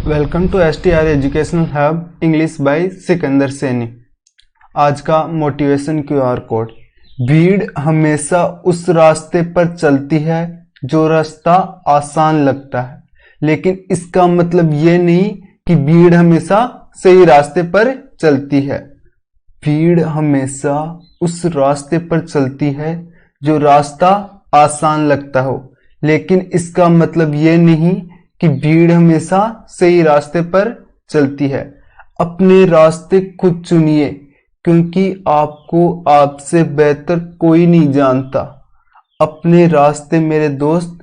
Welcome to STR educational hub English by Sikandar Saini. आज का motivation QR code. भीड़ हमेशा उस रास्ते पर चलती है जो रास्ता आसान लगता है, लेकिन इसका मतलब ये नहीं कि भीड़ हमेशा सही रास्ते पर चलती है। भीड़ हमेशा उस रास्ते पर चलती है जो रास्ता आसान लगता हो, लेकिन इसका मतलब ये नहीं कि भीड़ हमेशा सही रास्ते पर चलती है। अपने रास्ते खुद चुनिए, क्योंकि आपको आपसे बेहतर कोई नहीं जानता। अपने रास्ते मेरे दोस्त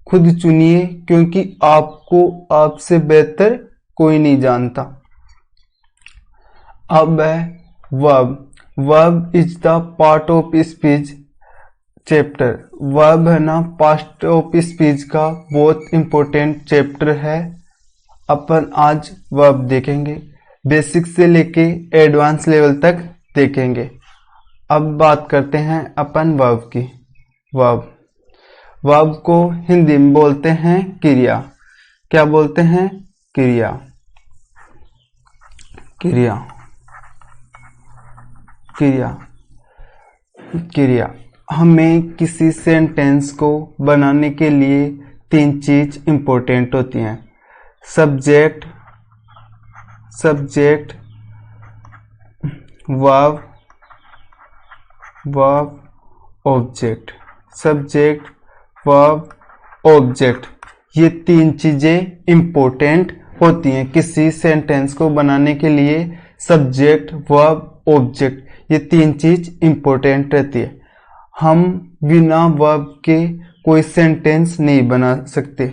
खुद चुनिए, क्योंकि आपको आपसे बेहतर कोई नहीं जानता। अब है verb. Verb is the part of speech chapter. Verb है ना, पास्ट ऑफ स्पीच का बहुत इंपॉर्टेंट चैप्टर है। अपन आज वर्ब देखेंगे, बेसिक से लेके एडवांस लेवल तक देखेंगे। अब बात करते हैं अपन वर्ब की। वर्ब वर्ब को हिंदी में बोलते हैं क्रिया। क्या बोलते हैं? क्रिया। क्रिया क्रिया क्रिया हमें किसी सेंटेंस को बनाने के लिए तीन चीज इंपॉर्टेंट होती हैं। Subject, verb, object. Subject, verb, object, ये तीन चीजें इंपॉर्टेंट होती हैं किसी सेंटेंस को बनाने के लिए। सब्जेक्ट, वर्ब, ऑब्जेक्ट, ये तीन चीज इंपॉर्टेंट रहती है। हम बिना वर्ब के कोई सेंटेंस नहीं बना सकते।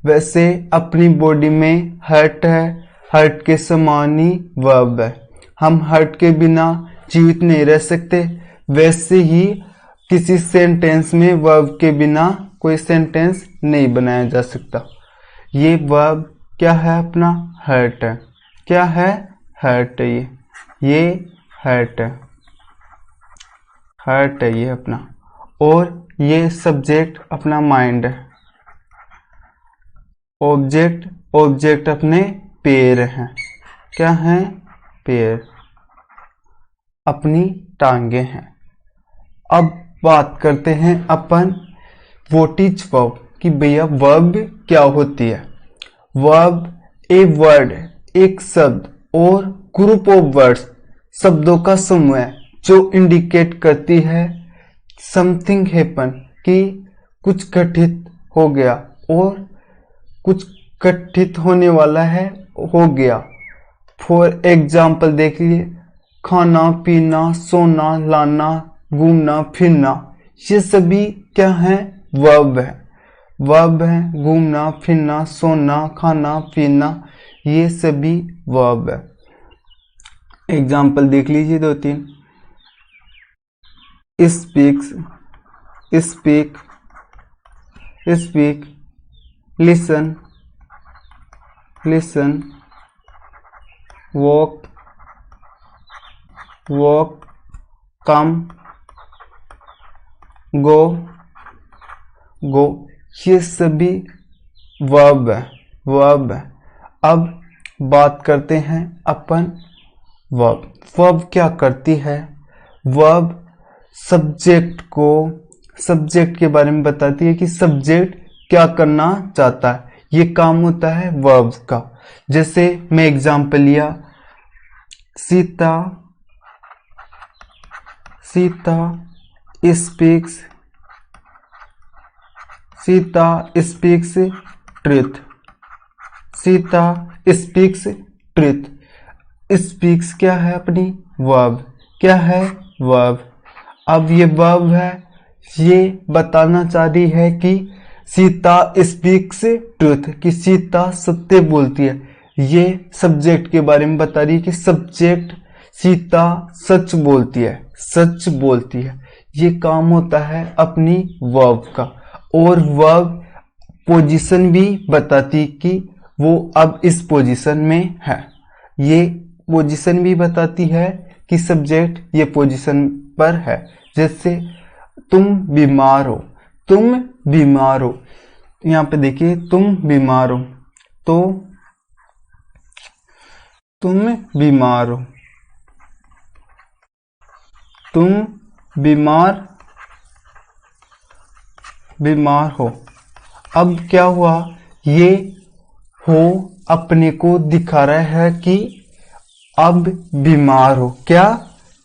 वैसे अपनी बॉडी में हार्ट है, हार्ट के समान ही वर्ब है। हम हार्ट के बिना जीवित नहीं रह सकते। वैसे ही किसी सेंटेंस में वर्ब के बिना कोई सेंटेंस नहीं बनाया जा सकता। ये वर्ब क्या है? अपना हार्ट है। क्या है? हार्ट है। ये हार्ट है। हार्ट है ये अपना। और ये सब्जेक्ट अपना माइंड है। ऑब्जेक्ट अपने पैर हैं। क्या हैं? पैर, अपनी टांगे हैं। अब बात करते हैं अपन व्हाट इज वर्ब, कि भैया वर्ब क्या होती है। वर्ब ए वर्ड, एक शब्द और ग्रुप ऑफ वर्ड्स, शब्दों का समूह है जो इंडिकेट करती है समथिंग हैपन, कि कुछ घटित हो गया और कुछ घटित होने वाला है, हो गया। फॉर एग्जाम्पल देख लिए, खाना, पीना, सोना, लाना, घूमना, फिरना, ये सभी क्या है? वर्ब है। वर्ब है। घूमना, फिरना, सोना, खाना, पीना, ये सभी वर्ब है। एग्जाम्पल देख लीजिए दो तीन। speak, listen, walk, come, go, ये सभी वर्ब है। अब बात करते हैं अपन वर्ब। वर्ब क्या करती है? वर्ब सब्जेक्ट के बारे में बताती है कि सब्जेक्ट क्या करना चाहता है। ये काम होता है वर्ब का। जैसे मैं एग्जांपल लिया, Sita speaks truth. Sita speaks truth. Speaks क्या है? अपनी वर्ब। क्या है? वर्ब। अब ये वर्ब है, ये बताना चाह रही है कि सीता स्पीक्स ट्रुथ, कि सीता सत्य बोलती है। ये सब्जेक्ट के बारे में बता रही है कि सब्जेक्ट सीता सच बोलती है। ये काम होता है अपनी वर्ब का। और वर्ब पोजीशन भी बताती कि वो अब इस पोजीशन में है। ये पोजीशन भी बताती है कि सब्जेक्ट ये पोजीशन पर है। जैसे तुम बीमार हो, यहाँ पे देखिए तुम बीमार हो, तो तुम बीमार हो, तुम बीमार हो। अब क्या हुआ, ये हो अपने को दिखा रहा है कि अब बीमार हो, क्या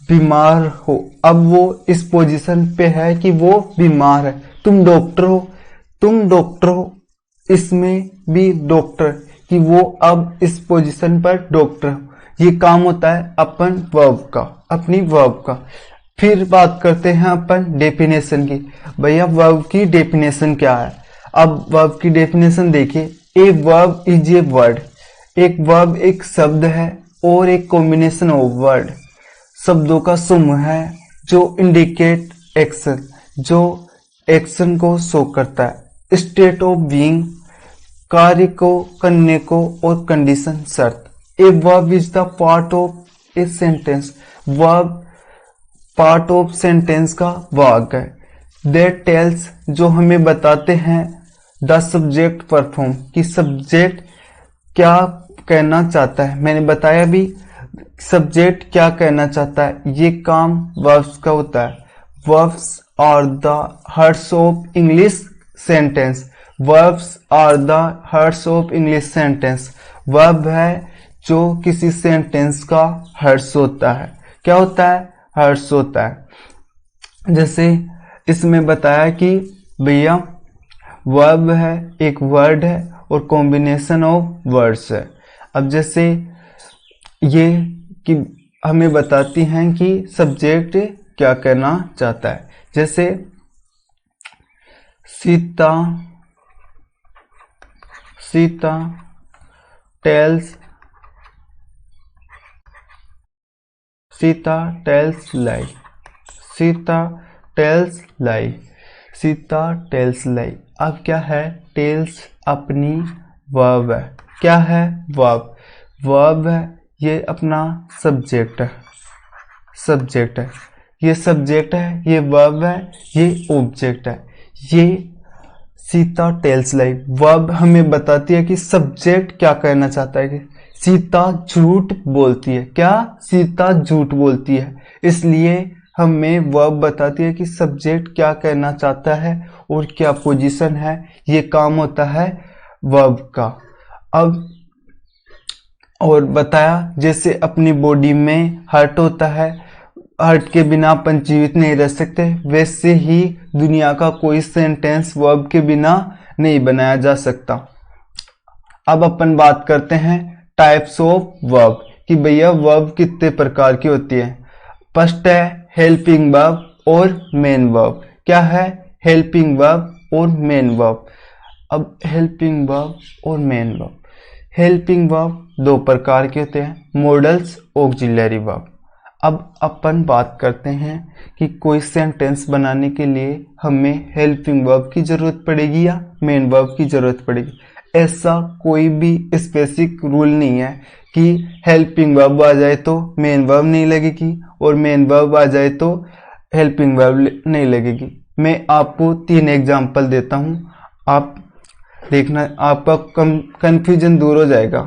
बीमार हो। अब वो इस पोजीशन पे है कि वो बीमार है। तुम डॉक्टर हो, तुम डॉक्टर हो, इसमें भी डॉक्टर कि वो अब इस पोजीशन पर डॉक्टर हो। ये काम होता है अपन वर्ब का, अपनी वर्ब का। फिर बात करते हैं अपन डेफिनेशन की। भैया वर्ब की डेफिनेशन क्या है। अब वर्ब की डेफिनेशन देखिए, a verb is a word. एक वर्ब एक शब्द है और एक कॉम्बिनेशन ऑफ वर्ड, शब्दों का समूह है जो इंडिकेट एक्शन, जो एक्शन को शो करता है। स्टेट ऑफ बीइंग, कार्य को करने को, और कंडीशन शर्त। A verb is the part of a sentence. Verb part of sentence का भाग है। दैट टेल्स, जो हमें बताते हैं द सब्जेक्ट परफॉर्म, कि सब्जेक्ट क्या कहना चाहता है। मैंने बताया भी सब्जेक्ट क्या कहना चाहता है, ये काम वर्ब्स का होता है। Verbs are the hearts of English sentence. Verbs are the hearts of English sentence. Verb है जो किसी सेंटेंस का हार्ट्स होता है। क्या होता है, हार्ट्स होता है। जैसे इसमें बताया कि भैया वर्ब है, एक वर्ड है और कॉम्बिनेशन ऑफ वर्ड्स है। अब जैसे ये कि हमें बताती हैं कि सब्जेक्ट क्या कहना चाहता है। जैसे सीता टेल्स लाई। सीता टेल्स लाई। अब क्या है, टेल्स अपनी वर्ब है। क्या है, वर्ब है, ये अपना सब्जेक्ट है। ये सब्जेक्ट है, ये वर्ब है, ये ऑब्जेक्ट है। ये सीता टेल्स लाई वर्ब हमें बताती है कि सब्जेक्ट क्या कहना चाहता है। कि सीता झूठ बोलती है। क्या, सीता झूठ बोलती है। इसलिए हमें वर्ब बताती है कि सब्जेक्ट क्या कहना चाहता है और क्या पोजीशन है। ये काम होता है वर्ब का। अब और बताया जैसे अपनी बॉडी में हार्ट होता है, हार्ट के बिना अपन जीवित नहीं रह सकते, वैसे ही दुनिया का कोई सेंटेंस वर्ब के बिना नहीं बनाया जा सकता। अब अपन बात करते हैं टाइप्स ऑफ वर्ब, कि भैया वर्ब कितने प्रकार की होती है। फर्स्ट है हेल्पिंग वर्ब और मेन वर्ब। क्या है, हेल्पिंग वर्ब और मेन वर्ब। अब हेल्पिंग वर्ब और मेन वर्ब। हेल्पिंग वर्ब दो प्रकार के होते हैं, मॉडल्स, ऑक्सिलरी वर्ब। अब अपन बात करते हैं कि कोई सेंटेंस बनाने के लिए हमें हेल्पिंग वर्ब की जरूरत पड़ेगी या मेन वर्ब की जरूरत पड़ेगी। ऐसा कोई भी स्पेसिफिक रूल नहीं है कि हेल्पिंग वर्ब आ जाए तो मेन वर्ब नहीं लगेगी और मेन वर्ब आ जाए तो हेल्पिंग वर्ब नहीं लगेगी। मैं आपको 3 एग्जाम्पल देता हूं, आप देखना, आपका कंफ्यूजन दूर हो जाएगा।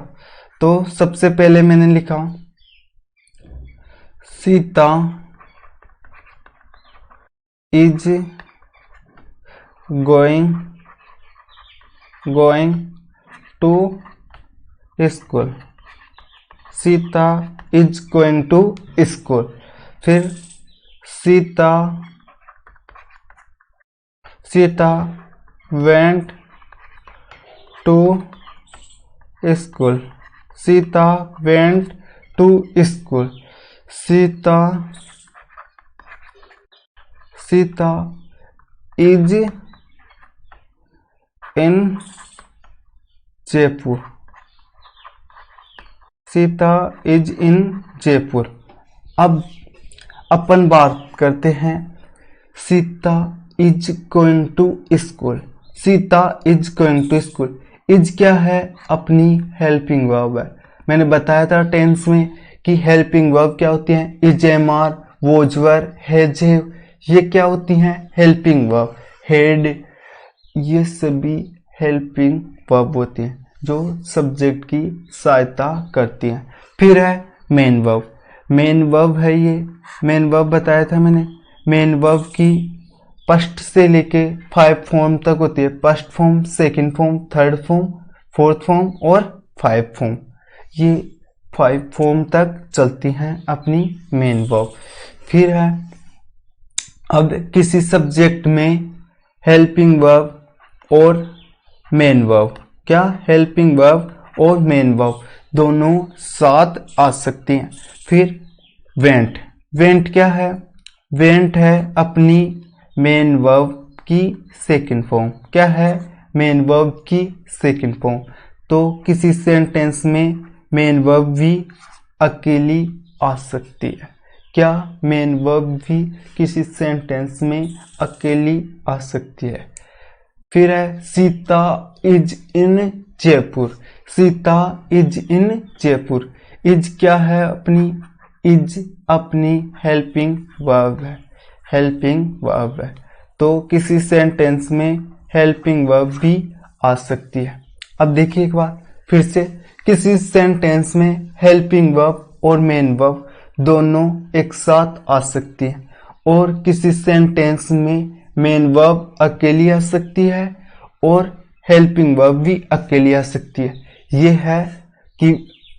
तो सबसे पहले मैंने लिखा Sita is going to school. Sita is going to school. फिर Sita went to school. Sita went to school. Sita is in Jaipur. Sita is in Jaipur. अब अपन बात करते हैं Sita is going to school. Sita is going to school. Is क्या है, अपनी हेल्पिंग वर्ब है। मैंने बताया था टेंस में कि हेल्पिंग वर्ब क्या होती हैं, is, am, are, was, were, has, have, ये क्या होती हैं, हेल्पिंग वर्ब। हेड, ये सभी हेल्पिंग वर्ब होती हैं जो सब्जेक्ट की सहायता करती हैं। फिर है मेन वर्ब। मेन वर्ब है ये, मेन वर्ब बताया था मैंने। मेन वर्ब की फर्स्ट से लेके 5 फॉर्म तक होती है। First form, second form, third form, fourth form और 5 फॉर्म। ये 5 फॉर्म तक चलती हैं अपनी मेन वर्ब। फिर है अब किसी सब्जेक्ट में हेल्पिंग वर्ब और मेन वर्ब, क्या हेल्पिंग वर्ब और मेन वर्ब दोनों साथ आ सकती हैं। फिर वेंट। वेंट क्या है? वेंट है अपनी मेन वर्ब की सेकंड फॉर्म। क्या है? मेन वर्ब की सेकंड फॉर्म। तो किसी सेंटेंस में मेन वर्ब भी अकेली आ सकती है। क्या? मेन वर्ब भी किसी सेंटेंस में अकेली आ सकती है। फिर है Sita is in Jaipur. Sita is in Jaipur. Is क्या है अपनी? इज अपनी हेल्पिंग वर्ब है। हेल्पिंग वर्ब है। तो किसी सेंटेंस में हेल्पिंग वर्ब भी आ सकती है। अब देखिए एक बार फिर से, किसी सेंटेंस में हेल्पिंग वर्ब और मेन वर्ब दोनों एक साथ आ सकती है, और किसी सेंटेंस में मेन वर्ब अकेली आ सकती है और हेल्पिंग वर्ब भी अकेली आ सकती है। ये है कि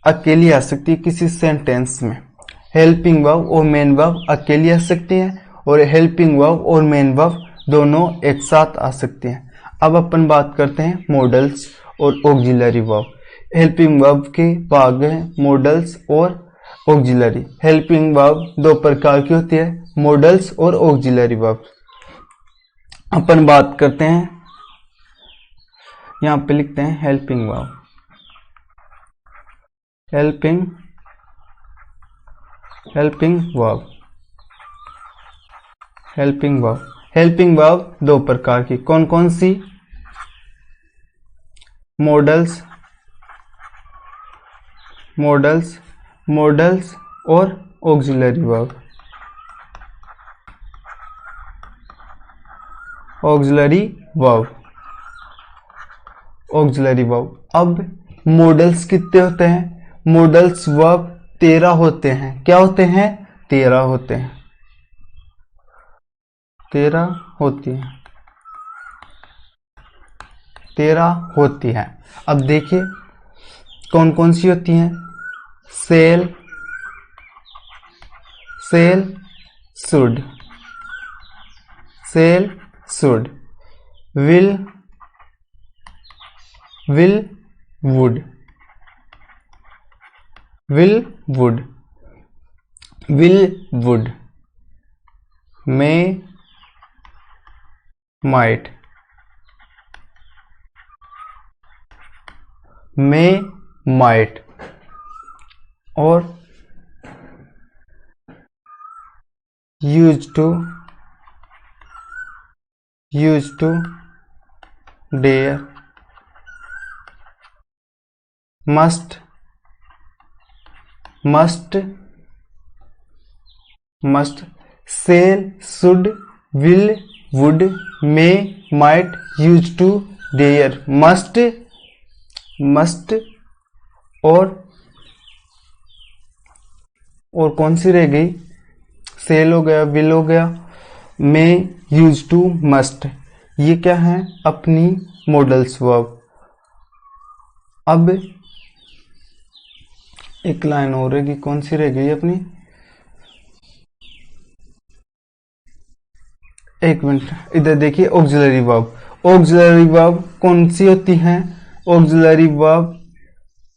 अकेली आ सकती है किसी सेंटेंस में। हेल्पिंग वर्ब और मेन वर्ब अकेली आ सकती है और हेल्पिंग वर्ब और मेन वर्ब दोनों एक साथ आ सकते हैं। अब अपन बात करते हैं मॉडल्स और ऑक्सिलरी वर्ब। हेल्पिंग वर्ब के भाग हैं मॉडल्स और ऑक्सिलरी। हेल्पिंग वर्ब दो प्रकार की होती है, मॉडल्स और ऑक्सिलरी वर्ब। अपन बात करते हैं, यहां पे लिखते हैं helping verb. Helping verb. Helping verb. Helping verb दो प्रकार की, कौन कौन सी? मॉडल्स, मॉडल्स, मॉडल्स और auxiliary verb. Auxiliary verb, auxiliary verb. अब मॉडल्स कितने होते हैं? मॉडल्स वर्ब 13 होते हैं। क्या होते हैं? 13 होते हैं। 13 होती हैं। 13 होती हैं। अब देखिए कौन कौन सी होती हैं। Shall, shall, should, shall, should, will, will, would, will, would, will, would, may, might, may, might, और use to, use to, dare, must, must, must, shall, should, will, would, may, might, use to, dare, must, must, और कौन सी रह गई? Cell हो गया, will हो गया, मे, use to, must. ये क्या है? अपनी मॉडल्स वर्ब। अब एक लाइन और रहेगी, कौन सी रह गई अपनी? एक मिनट, इधर देखिए ऑक्सिलरी वर्ब। ऑक्सिलरी वर्ब कौन सी होती हैं? ऑक्सिलरी वर्ब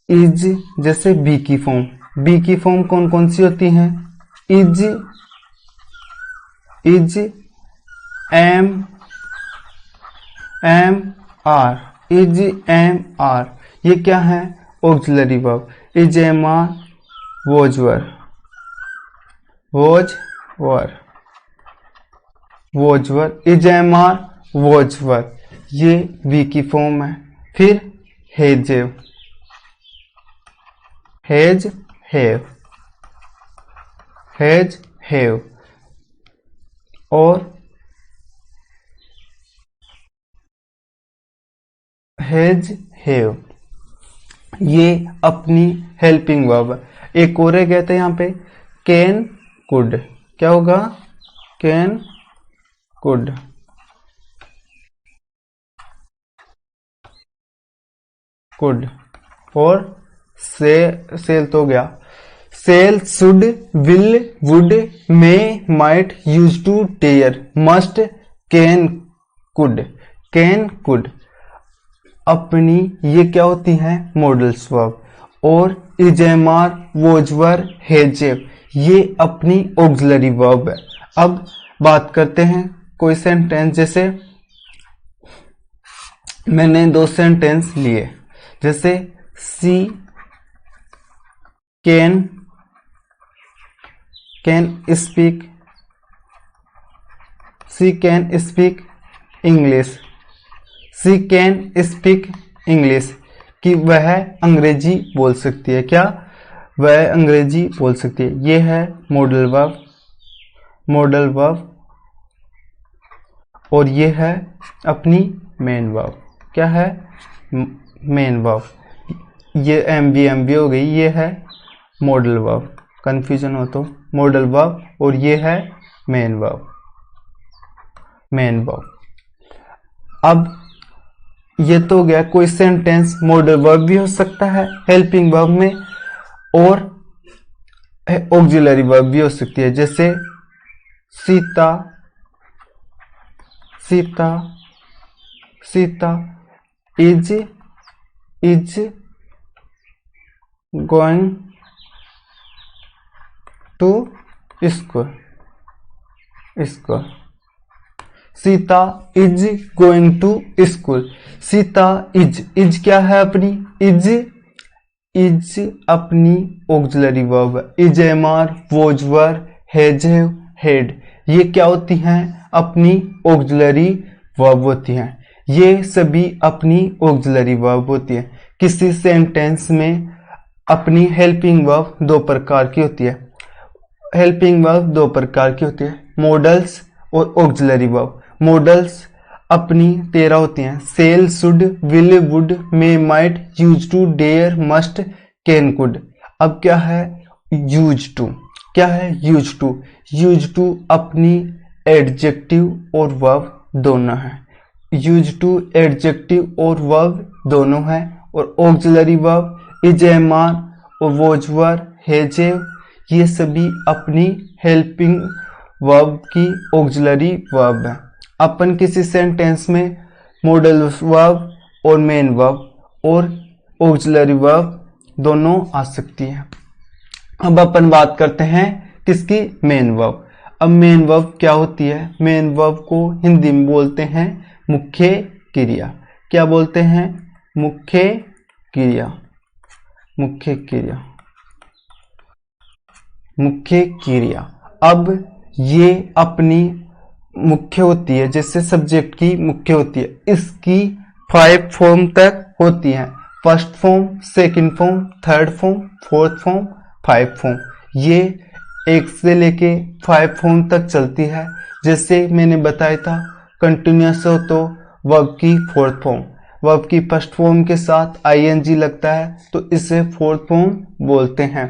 इज, जैसे बी की फॉर्म, बी की फॉर्म कौन कौन सी होती हैं? Is, is, am, am, are, is, am, are, ये क्या है? Auxiliary verb. Is, am, are, was were, was were, was were, is, am, are, was were, ये वी की फॉर्म है। फिर has have, has, have, has, have, और हेज, हेव, ये अपनी हेल्पिंग वर्ब है। एक और रह गया था यहाँ पे, कैन कुड। क्या होगा? Can could. कुड। और सेल तो हो गया। Shall, should, will, would, may, might, use to, dare, must, can, could. Can, could अपनी ये क्या होती हैं? Modals verb. और इजेमार, वोजवर, हेजेव ये अपनी ऑक्सिलरी वर्ब है। अब बात करते हैं कोई सेंटेंस, जैसे मैंने 2 सेंटेंस लिए, जैसे she can speak, she can speak English. She can speak English कि वह अंग्रेजी बोल सकती है। क्या? वह अंग्रेजी बोल सकती है। ये है मॉडल वर्ब, मॉडल वर्ब। और ये है अपनी मेन वर्ब। क्या है? Main verb. ये एमवी हो गई, ये है मॉडल वर्ब। कंफ्यूजन हो तो मॉडल वर्ब, और ये है मेन वर्ब, मेन वर्ब। अब ये तो गया कोई सेंटेंस मॉडल वर्ब भी हो सकता है हेल्पिंग वर्ब में, और ऑक्सिलरी वर्ब भी हो सकती है, जैसे Sita Sita Sita is going to school. Sita is going to school. Sita is क्या है अपनी? इज अपनी ऑक्सिलरी वर्ब है। Is am are, was were, have, had ये क्या होती हैं? अपनी ऑक्सिलरी वर्ब होती हैं। ये सभी अपनी ऑक्सिलरी वर्ब होती है। किसी सेंटेंस में अपनी हेल्पिंग वर्ब 2 प्रकार की होती है। हेल्पिंग वर्ब 2 प्रकार की होती है, मॉडल्स और ऑक्सिलरी वर्ब। मॉडल्स अपनी 13 होती हैं, shall, should, will, would, may, might, use to, dare, must, can, could. अब क्या है? Use to. क्या है? Use to. यूज टू अपनी एडजेक्टिव और वर्ब दोनों है। यूज टू एडजेक्टिव और वर्ब दोनों है। और ऑक्सिलरी वर्ब इज, एमआर और वोजवर, हैव ये सभी अपनी हेल्पिंग वर्ब की ऑक्सिलरी वर्ब है। अपन किसी सेंटेंस में मॉडल वर्ब और मेन वर्ब और ऑक्सिलरी वर्ब दोनों आ सकती है। अब अपन बात करते हैं किसकी? Main verb. अब मेन वर्ब क्या होती है? मेन वर्ब को हिंदी में बोलते हैं मुख्य क्रिया। क्या बोलते हैं? मुख्य क्रिया। मुख्य क्रिया। मुख्य क्रिया। अब ये अपनी मुख्य होती है, जैसे सब्जेक्ट की मुख्य होती है। इसकी 5 फॉर्म तक होती है, first form, second form, third form, fourth form, 5 form. ये 1 से लेके 5 फॉर्म तक चलती है। जैसे मैंने बताया था कंटिन्यूअस हो तो वर्ब की 4th फॉर्म, वर्ब की फर्स्ट फॉर्म के साथ आईएनजी लगता है तो इसे 4th फॉर्म बोलते हैं।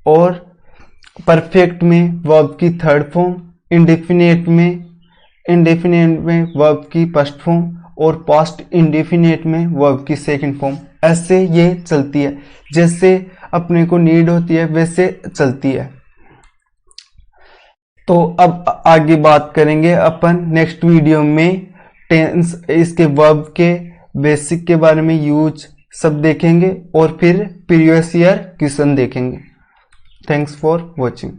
और परफेक्ट में वर्ब की 3rd फॉर्म, इंडेफिनेट में वर्ब की फर्स्ट फॉर्म और पास्ट इंडेफिनेट में वर्ब की 2nd फॉर्म। ऐसे ये चलती है, जैसे अपने को नीड होती है वैसे चलती है। तो अब आगे बात करेंगे अपन नेक्स्ट वीडियो में टेंस, इसके वर्ब के बेसिक के बारे में, यूज सब देखेंगे और फिर प्रीवियस ईयर क्वेश्चन देखेंगे। Thanks for watching.